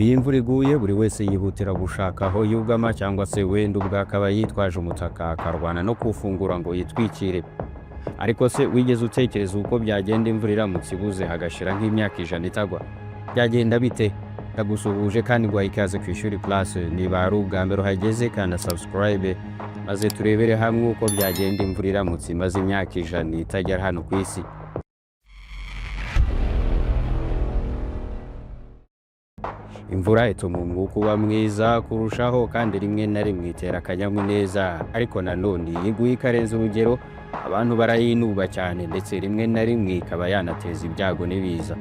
Iyo imvura iguye buri wese yihutira gushaka aho yugama cyangwa se wenda ubwo akaba yitwaje umutaka akarwana no kuwufungura ngo yitwikire. Ariko se wigeze utekereza uko byagenda imvura iramutse ibuze hagashira nk'imyaka 100 itagwa? Byagenda bite? Ndagusuhuje kandi nguhaye ikaze ku Ishuri Plus. Niba ari ubwa mbere uhageze kanda subscribe maze turebere hamwe uko byagenda imvura iramutse imaze imyaka 100 itagera hano ku isi. Imvura ituma umwuka uba mwiza kurushaho kandi rimwe na rimwe itera akanyamuneza, ariko nanone iyo iguye ikarenza urugero abantu barayinuba cyane ndetse rimwe na rimwe ikaba yanateza ibyago n'ibiza.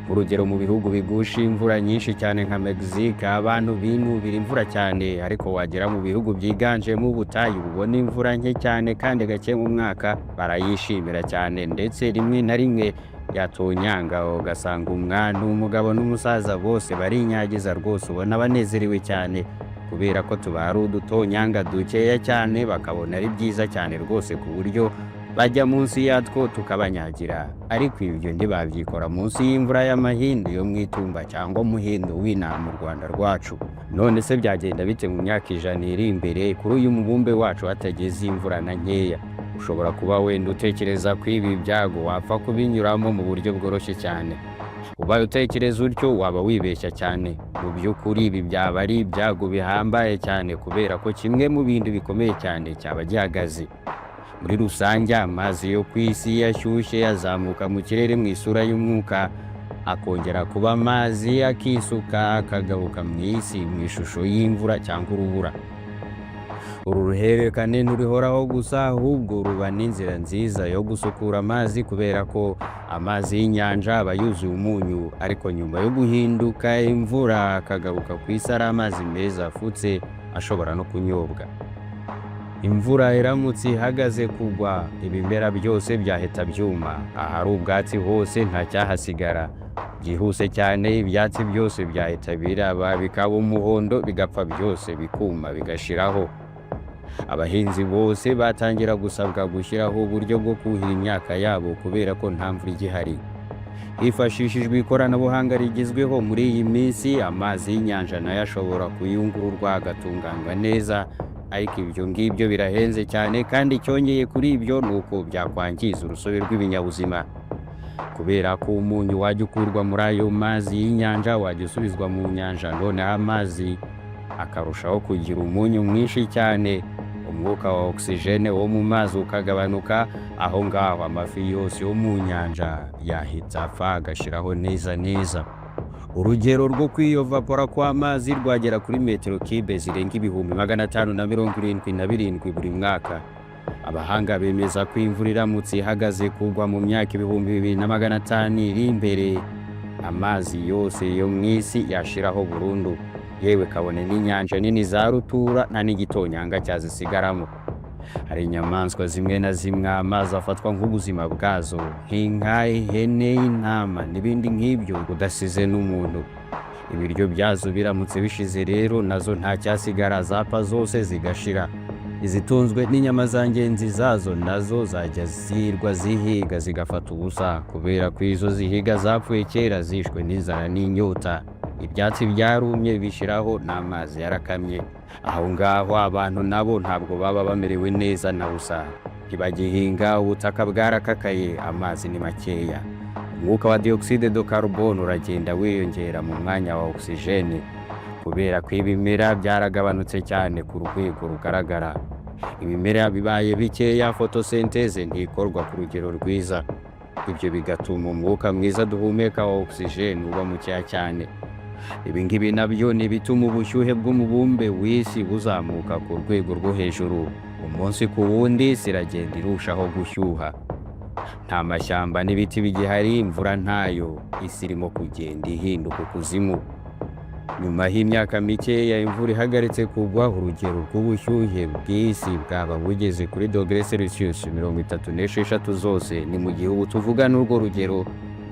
Urugero mu bihugu bigusha imvura nyinshi cyane nka Mexique abantu binubira imvura cyane, ariko wagera mu bihugu byiganjemo ubutayu ubona imvura nke cyane kandi gake mu mwaka barayishimira cyane, ndetse rimwe na rimwe yatonyanga ugasanga umwana umugabo n'umusaza bose barinyagiza rwose ubona banezerewe cyane kubera ko tuba ari udutonyanga dukeya cyane bakabona ari byiza cyane rwose ku buryo bajya munsi yatwo tukabanyagira. Ariko ibyo ntibabyikora munsi y'imvura y'amahindu yo mwitumba cyangwa muhindo w'inaha mu Rwanda rwacu. None se byagenda bite mu myaka 100 iri imbere kuri uyu mubumbe wacu hatageze imvura na nkeya? Ushobora kuba wenda utekereza ko ibi byago wapfa kubinyuramo mu buryo bworoshye cyane. Ubaye utekereza utyo waba wibeshya cyane. Mu by'ukuri ibi byaba ari ibyago bihambaye cyane kubera ko kimwe mu bindi bikomeye cyane cyaba gihagaze. Muri rusange amazi yo ku isi yashyushye azamuka mu kirere mu isura y'umwuka, akongera kuba amazi akisuka akagaruka mu isi mu ishusho y'imvura cyangwa urubura. Uru ruhererekane nturihoraho gusa ahubwo ruba n'inzira nziza yo gusukura amazi kubera ko amazi y'inyanja aba yuzuye umunyu, ariko nyuma yo guhinduka imvura akagaruka ku isi ari amazi meza afutse ashobora no kunyobwa. Imvura iramutse ihagaze kugwa ibimera byose byahita byuma, ahari ubwatsi hose nta cyahasigara. Byihuse cyane ibyatsi byose byahita biraba bikaba umuhondo bigapfa byose bikuma bigashiraho. Abahinzi bose batangira gusabwa gushyiraho uburyo bwo kuhira imyaka yabo kubera ko nta mvura igihari. Hifashishijwe ikoranabuhanga rigezweho muri iyi minsi amazi y'inyanja nayo ashobora kuyungururwa agatunganywa neza, ariko ibyo ngibyo birahenze cyane kandi icyongeye kuri ibyo ni uko byakwangiza urusobe rw'ibinyabuzima. Kubera ko umunyu wajya ukurwa muri ayo mazi y'inyanja wajya usubizwa mu nyanja, noneho amazi akarushaho kugira umunyu mwinshi cyane, umwuka wa oxygene wo mu mazi ukagabanuka. Aho ngaho amafi yose yo mu nyanja yahita apfa agashiraho neza. Urugero rwo kwiyovapora kw'amazi rwagera kuri metero kibe zirenga 577 buri mwaka. Abahanga bemeza ko imvura iramutse ihagaze kugwa mu myaka 2500 iri imbere, amazi yose yo mu isi yashiraho burundu, yewe kabone n'inyanja nini za rutura nta n'igitonyanga cyazisigaramo. Hari inyamaswa zimwe na zimwe amazi afatwa nk'ubuzima bwazo, nk'inka, ihene, intama n'ibindi nk'ibyo udasize n'umuntu. Ibiryo byazo biramutse bishize rero nazo nta cyasigara, zapfa zose zigashira. Izitunzwe n'inyama za ngenzi zazo nazo zajya zirwa zihiga zigafata ubusa kubera ko izo zihiga zapfuye kera zishwe n'inzara n'inyota. Ibyatsi byarumye bishiraho n'amazi yarakamye. Aho ngaho abantu nabo ntabwo baba bamerewe neza na busa. Ntibagihinga, ubutaka bwarakakaye, amazi ni makeya. Umwuka wa dioxide de carbone uragenda wiyongera mu mwanya wa oxygene kubera ko ibimera byaragabanutse cyane ku rwego rugaragara. Ibimera bibaye bikeya, photosynthese ntikorwa ku rugero rwiza. Ibyo bigatuma umwuka mwiza duhumeka wa oxygene uba mukeya cyane. Ibi ngibi nabyo ni bituma ubushyuhe bw'umubumbe w'isi buzamuka ku rwego rwo hejuru. Umunsi ku wundi isi iragenda irushaho gushyuha. Nta mashyamba n'ibiti bigihari, imvura ntayo, isi irimo kugenda ihinduka kuzimu. Nyuma y'imyaka mikeya imvura ihagaritse kugwa, urugero rw'ubushyuhe bw'isi bwaba bugeze kuri dogere Celsius 36 zose. Ni mu gihe ubu tuvugana urwo rugero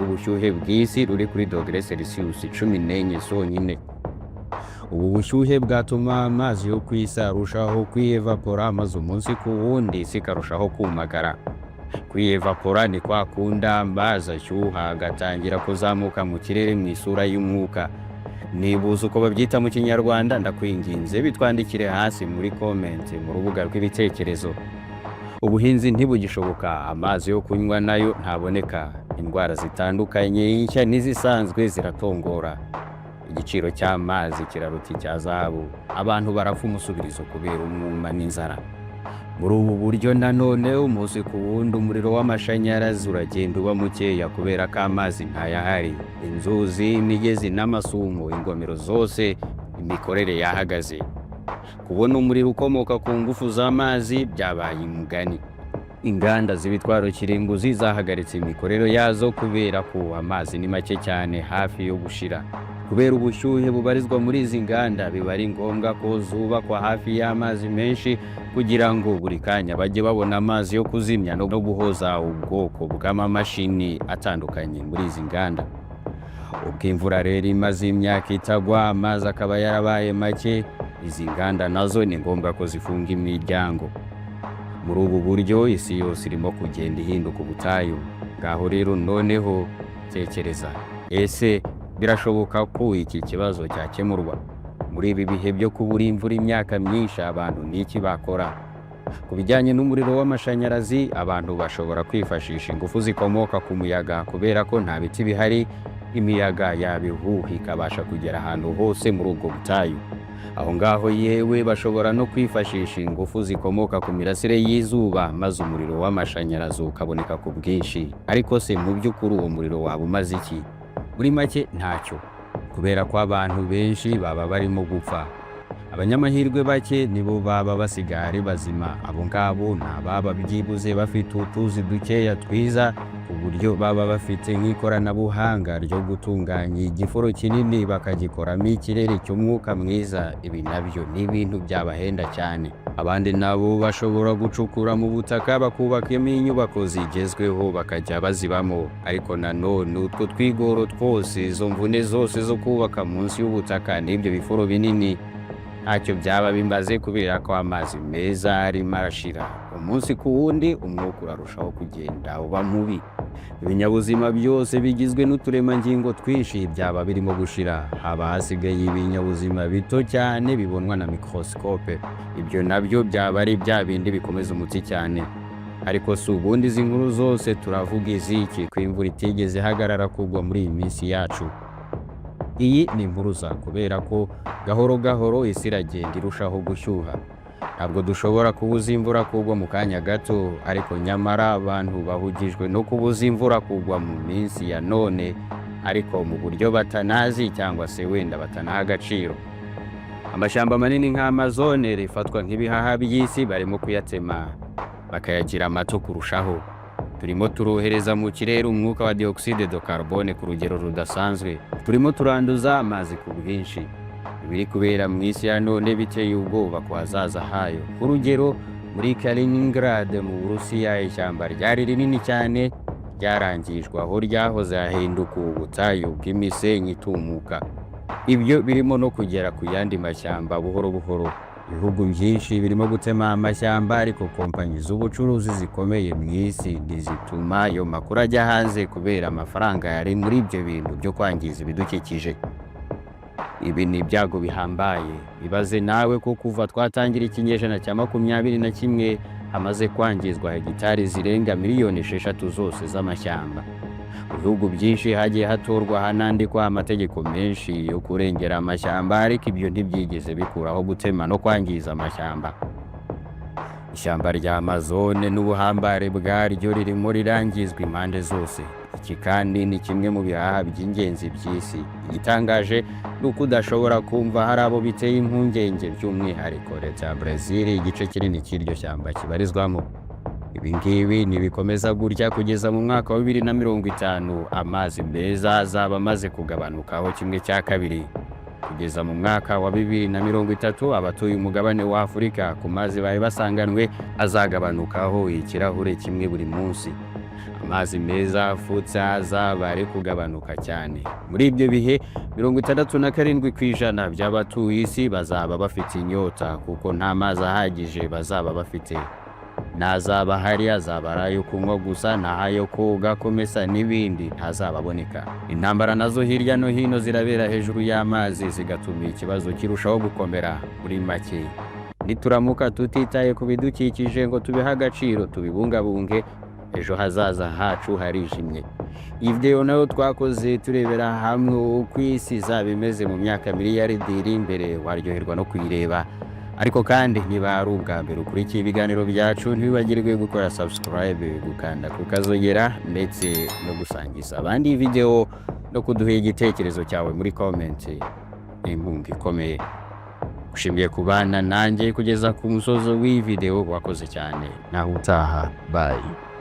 ubushyuhe bw'isi ruri kuri dogere Celsius 14 zonyine. Ubu bushyuhe bwatuma amazi yo ku isi arushaho kwiyevapora maze umunsi ku wundi isi ikarushaho kumagara. Kwiyevapora ni kwa kundi amazi ashyuha agatangira kuzamuka mu kirere mu isura y'umwuka. nibuza uko babyita mu kinyarwanda, ndakwinginze bitwandikire hasi muri comment mu rubuga rw'ibitekerezo. Ubuhinzi ntibugishoboka, amazi yo kunywa nayo ntaboneka, indwara zitandukanye nshya n'izisanzwe ziratongora, igiciro cy'amazi kiraruta icya zahabu, abantu barapfa umusubirizo kubera umwuma n'inzara. Muri ubu buryo nanone umunsi ku wundi umuriro w'amashanyarazi uragenda uba mukeya kubera ko amazi ntayahari, inzuzi, imigezi n'amasumo, ingomero zose imikorere yahagaze. Kubona umuriro ukomoka ku ngufu z'amazi byabaye umugani. Inganda z'ibitwaro kirimbuzi zahagaritse imikorere yazo kubera ko amazi ni make cyane hafi yo gushira. Kubera ubushyuhe bubarizwa muri izi nganda, biba ari ngombwa ko zubakwa hafi y'amazi menshi kugira ngo buri kanya bajye babona amazi yo kuzimya no guhoza ubwoko bw'amamashini atandukanye muri izi nganda. Ubwo imvura rero imaze imyaka itagwa, amazi akaba yarabaye make, izi nganda nazo ni ngombwa ko zifunga imiryango. Muri ubu buryo isi yose irimo kugenda ihinduka ubutayu. Ngaho rero noneho tekereza, ese birashoboka ko iki kibazo cyakemurwa? Muri ibi bihe byo kubura imvura imyaka myinshi, abantu n'iki bakora? Ku bijyanye n'umuriro w'amashanyarazi, abantu bashobora kwifashisha ingufu zikomoka ku muyaga kubera ko nta biti bihari, imiyaga yabihuha ikabasha kugera ahantu hose muri ubwo butayu. Aho ngaho yewe bashobora no kwifashisha ingufu zikomoka ku mirasire y'izuba, maze umuriro w'amashanyarazi ukaboneka ku bwinshi. Ariko se mu by'ukuri uwo muriro waba umaze iki? Muri make ntacyo, kubera ko abantu benshi baba barimo gupfa. Abanyamahirwe bake nibo baba basigaye ari bazima. Abo ngabo ni ababa byibuze bafite utuzi dukeya twiza, ku buryo baba bafite nk'ikoranabuhanga ryo gutunganya igifuro kinini bakagikoramo ikirere cy'umwuka mwiza. Ibi nabyo ni ibintu byabahenda cyane. Abandi nabo bashobora gucukura mu butaka bakubakamo inyubako zigezweho bakajya bazibamo. Ariko nanone utwo twigoro twose, izo mvune zose zo kubaka munsi y'ubutaka n'ibyo bifuro binini, ntacyo byaba bimaze kubera ko amazi meza arimo arashira. Umunsi ku wundi umwuka urarushaho kugenda uba mubi. Ibinyabuzima byose bigizwe n'uturemangingo twinshi byaba birimo gushira. Haba hasigaye ibinyabuzima bito cyane bibonwa na microscope. Ibyo nabyo byaba ari bya bindi bikomeza umutsi cyane. Ariko si ubundi izi nkuru zose turavuga iziki ko imvura itigeze ihagarara kugwa muri iyi minsi yacu? Iyi ni impuruza kubera ko gahoro gahoro isi iragenda irushaho gushyuha. Ntabwo dushobora kubuza imvura kugwa mu kanya gato, ariko nyamara abantu bahugijwe no kubuza imvura kugwa mu minsi ya none, ariko mu buryo batanazi cyangwa se wenda batanaha agaciro. Amashyamba manini nka Amazone rifatwa nk'ibihaha by'isi barimo kuyatema bakayagira mato kurushaho. Turimo turohereza mu kirere umwuka wa dioxide de carbone ku rugero rudasanzwe. Turimo turanduza amazi ku bwinshi. Ibiri kubera mu isi ya none biteye ubwoba ku hazaza hayo. Urugero, muri Kaliningrad mu Burusiya, ishyamba ryari rinini cyane ryarangijwe aho ryahoze hahinduka ubutayu bw'imisenyi itumuka. Ibyo birimo no kugera ku yandi mashyamba buhoro buhoro. Ibihugu byinshi birimo gutema amashyamba, ariko kompanyi z'ubucuruzi zikomeye mu isi ntizituma ayo makuru ajya hanze kubera amafaranga yari muri ibyo bintu byo kwangiza ibidukikije. Ibi ni ibyago bihambaye. Ibaze nawe ko kuva twatangira ikinyejana cya 21 hamaze kwangizwa hegitari zirenga miliyoni 6 zose z'amashyamba. Mu bihugu byinshi hagiye hatorwa hanandikwa amategeko menshi yo kurengera amashyamba, ariko ibyo ntibyigeze bikuraho gutema no kwangiza amashyamba. Ishyamba rya Amazone n'ubuhambare bwaryo ririmo rirangizwa impande zose. Iki kandi ni kimwe mu bihaha by'ingenzi by'isi. Igitangaje ni uko udashobora kumva hari abo biteye impungenge, by'umwihariko leta ya Brazil igice kinini cy'iryo shyamba kibarizwamo. Ibi ngibi nibikomeza gutya kugeza mu mwaka wa 2050, amazi meza azaba amaze kugabanukaho 1/2. Kugeza mu mwaka wa 2030, abatuye umugabane wa Afurika ku mazi bari basanganwe azagabanukaho ikirahure kimwe buri munsi. Amazi meza afutse azaba ari kugabanuka cyane. Muri ibyo bihe 67% by'abatuye isi bazaba bafite inyota kuko nta mazi ahagije bazaba bafite. ntazaba hari, azaba ari ayo kunywa gusa, n'ayo koga, kumesa n'ibindi ntazababoneka. Intambara nazo hirya no hino zirabera hejuru y'amazi, zigatuma ikibazo kirushaho gukomera. Muri make, nituramuka tutitaye ku bidukikije ngo tubihe agaciro, tubibungabunge, ejo hazaza hacu harijimye. Iyi video nayo twakoze turebera hamwe uko isi izaba imeze mu myaka miliyaridi iri imbere. Waryoherwa no kuyireba, ariko kandi niba ari ubwa mbere ukurikiye ibiganiro byacu, ntibibagirwe gukora subscribe, gukanda ku kazogera, ndetse no gusangiza abandi iyi video no kuduha igitekerezo cyawe muri comment. Inkunga ikomeye. Ushimiye kubana nanjye kugeza ku musozo w'iyi video, wakoze cyane. Naho utaha, bye.